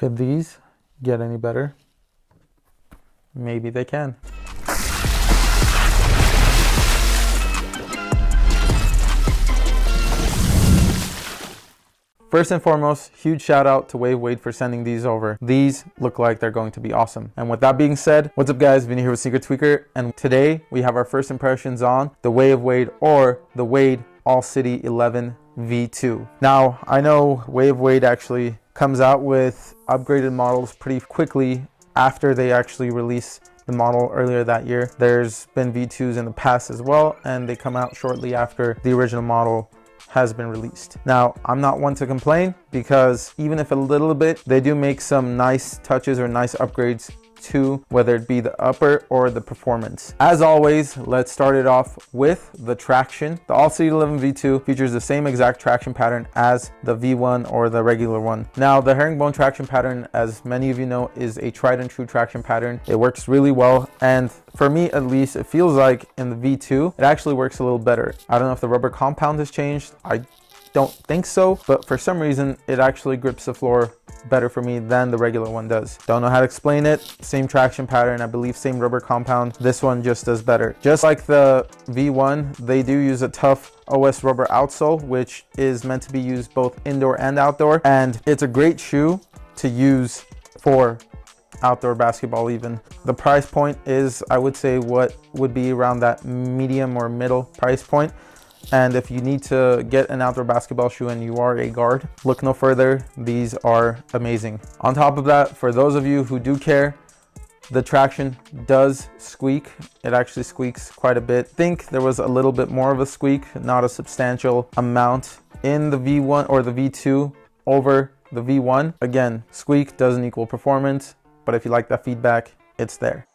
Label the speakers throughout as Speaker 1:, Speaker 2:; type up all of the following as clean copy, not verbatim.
Speaker 1: Could these get any better? Maybe they can. First and foremost, huge shout out to Wade for sending these over. These look like they're going to be awesome. And with that being said, what's up guys, Vinny here with Sneaker Tweaker, and today we have our first impressions on the Wade or the Wade All City 11 V2. Now, I know Wade actually comes out with upgraded models pretty quickly after they actually release the model earlier that year. There's been V2s in the past as well, and they come out shortly after the original model has been released. Now, I'm not one to complain because even if a little bit, they do make some nice touches or nice upgrades to whether it be the upper or the performance. As always, let's start it off with the traction. The All City 11 V2 features the same exact traction pattern as the V1 or the regular one. Now, the herringbone traction pattern, as many of you know, is a tried and true traction pattern. It works really well, and for me at least, it feels like in the V2 it actually works a little better. I don't know if the rubber compound has changed. I don't think so, but for some reason it actually grips the floor better for me than the regular one does. Don't know how to explain it. Same traction pattern, I believe same rubber compound. This one just does better. Just like the V1, they do use a tough OS rubber outsole, which is meant to be used both indoor and outdoor, and it's a great shoe to use for outdoor basketball even. The price point is, I would say, what would be around that medium or middle price point. And if you need to get an outdoor basketball shoe and you are a guard, look no further. These are amazing. On top of that, for those of you who do care, the traction does squeak. It actually squeaks quite a bit. I think there was a little bit more of a squeak, not a substantial amount in the V1 or the V2 over the V1. Again, squeak doesn't equal performance, but if you like that feedback, it's there.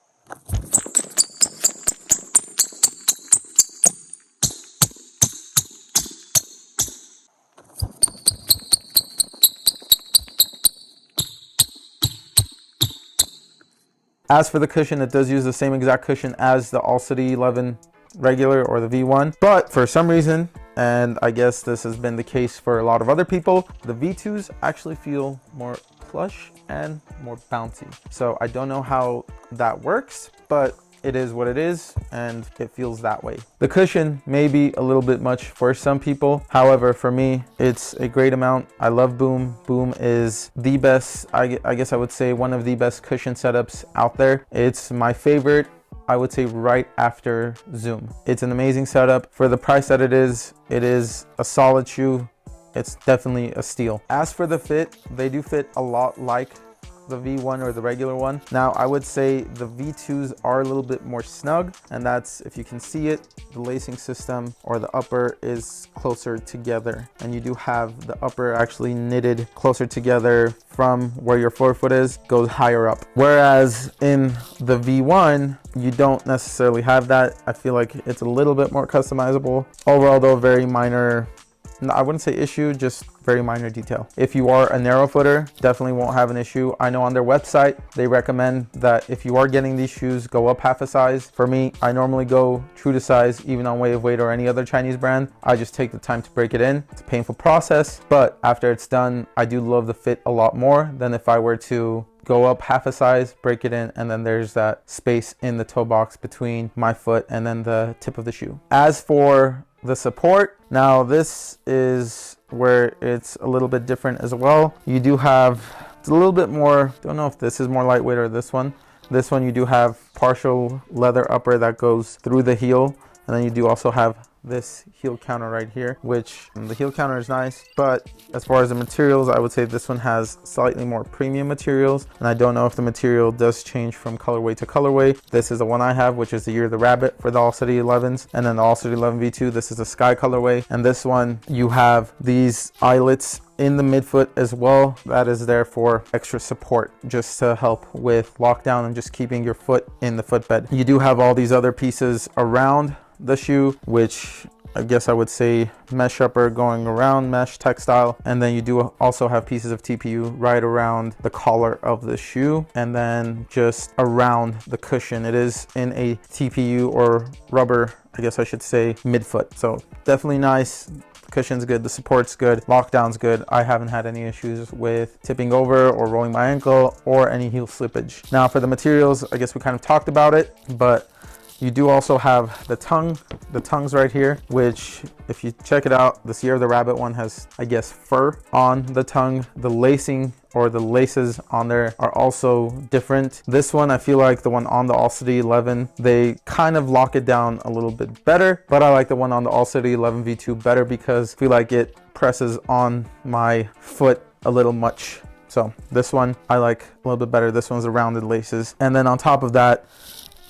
Speaker 1: As for the cushion, it does use the same exact cushion as the All City 11 regular or the V1, but for some reason, and I guess this has been the case for a lot of other people, the V2s actually feel more plush and more bouncy. So I don't know how that works, but it is what it is, and it feels that way. The cushion may be a little bit much for some people. However, for me, it's a great amount. I love Boom. Boom is the best, I guess I would say one of the best cushion setups out there. It's my favorite, I would say, right after Zoom. It's an amazing setup. For the price that it is a solid shoe. It's definitely a steal. As for the fit, they do fit a lot like the V1 or the regular one. Now, I would say the V2s are a little bit more snug, and that's, if you can see it, the lacing system or the upper is closer together, and you do have the upper actually knitted closer together from where your forefoot is, goes higher up. Whereas in the V1, you don't necessarily have that. I feel like it's a little bit more customizable. Overall though, very minor, I wouldn't say issue, just very minor detail. If you are a narrow footer, definitely won't have an issue. I know on their website, they recommend that if you are getting these shoes, go up half a size. For me, I normally go true to size, even on Wade or any other Chinese brand. I just take the time to break it in. It's a painful process, but after it's done, I do love the fit a lot more than if I were to go up half a size, break it in, and then there's that space in the toe box between my foot and then the tip of the shoe. As for the support, now this is where it's a little bit different as well. You do have, it's a little bit more, don't know if this is more lightweight or this one. This one you do have partial leather upper that goes through the heel, and then you do also have this heel counter right here, which the heel counter is nice, but as far as the materials, I would say this one has slightly more premium materials, and I don't know if the material does change from colorway to colorway. This is the one I have, which is the Year of the Rabbit for the All City 11s, and then the All City 11 V2, this is the Sky colorway, and this one you have these eyelets in the midfoot as well. That is there for extra support, just to help with lockdown and just keeping your foot in the footbed. You do have all these other pieces around the shoe, which I guess I would say mesh upper going around, mesh textile, and then you do also have pieces of TPU right around the collar of the shoe, and then just around the cushion. It is in a TPU or rubber, I guess I should say, midfoot. So definitely nice. Cushion's good, the support's good, lockdown's good. I haven't had any issues with tipping over or rolling my ankle or any heel slippage. Now for the materials, I guess we kind of talked about it, but you do also have the tongues right here, which if you check it out, the Sierra the Rabbit one has, I guess, fur on the tongue. The lacing or the laces on there are also different. This one, I feel like the one on the All City 11, they kind of lock it down a little bit better, but I like the one on the All City 11 V2 better because I feel like it presses on my foot a little much. So this one I like a little bit better. This one's the rounded laces. And then on top of that,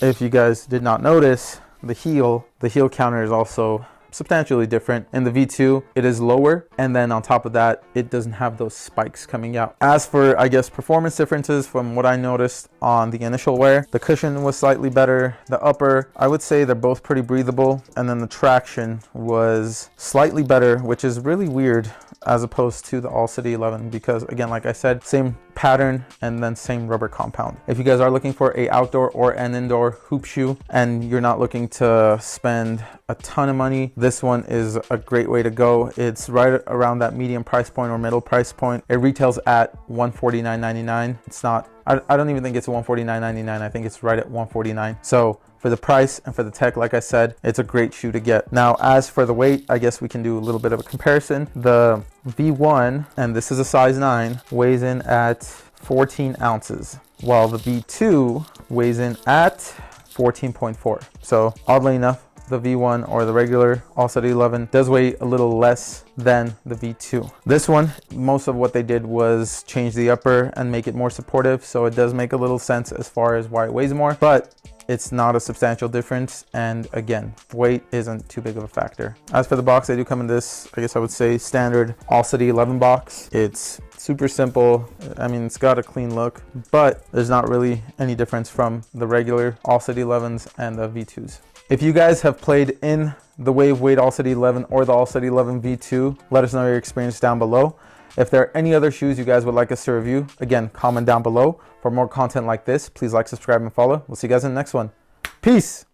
Speaker 1: if you guys did not notice, the heel counter is also substantially different. In the V2, it is lower, and then on top of that, it doesn't have those spikes coming out. As for, I guess, performance differences from what I noticed on the initial wear, the cushion was slightly better. The upper, I would say they're both pretty breathable, and then the traction was slightly better, which is really weird as opposed to the All City 11 because, again, like I said, same pattern and then same rubber compound. If you guys are looking for a outdoor or an indoor hoop shoe and you're not looking to spend a ton of money, this one is a great way to go. It's right around that medium price point or middle price point. It retails at $149.99. It's not, I don't even think it's $149.99. I think it's right at $149. So for the price and for the tech, like I said, it's a great shoe to get. Now, as for the weight, I guess we can do a little bit of a comparison. The V1, and this is a size 9, weighs in at 14 ounces, while the V2 weighs in at 14.4. So oddly enough, the V1 or the regular All City 11 does weigh a little less than the V2. This one, most of what they did was change the upper and make it more supportive, so it does make a little sense as far as why it weighs more, but it's not a substantial difference, and again, weight isn't too big of a factor. As for the box, they do come in this, I guess I would say, standard All City 11 box. It's super simple. I mean, it's got a clean look, but there's not really any difference from the regular All City 11s and the V2s. If you guys have played in the Wave Weight All City 11 or the All City 11 V2, let us know your experience down below. If there are any other shoes you guys would like us to review, again, comment down below. For more content like this, please like, subscribe, and follow. We'll see you guys in the next one. Peace!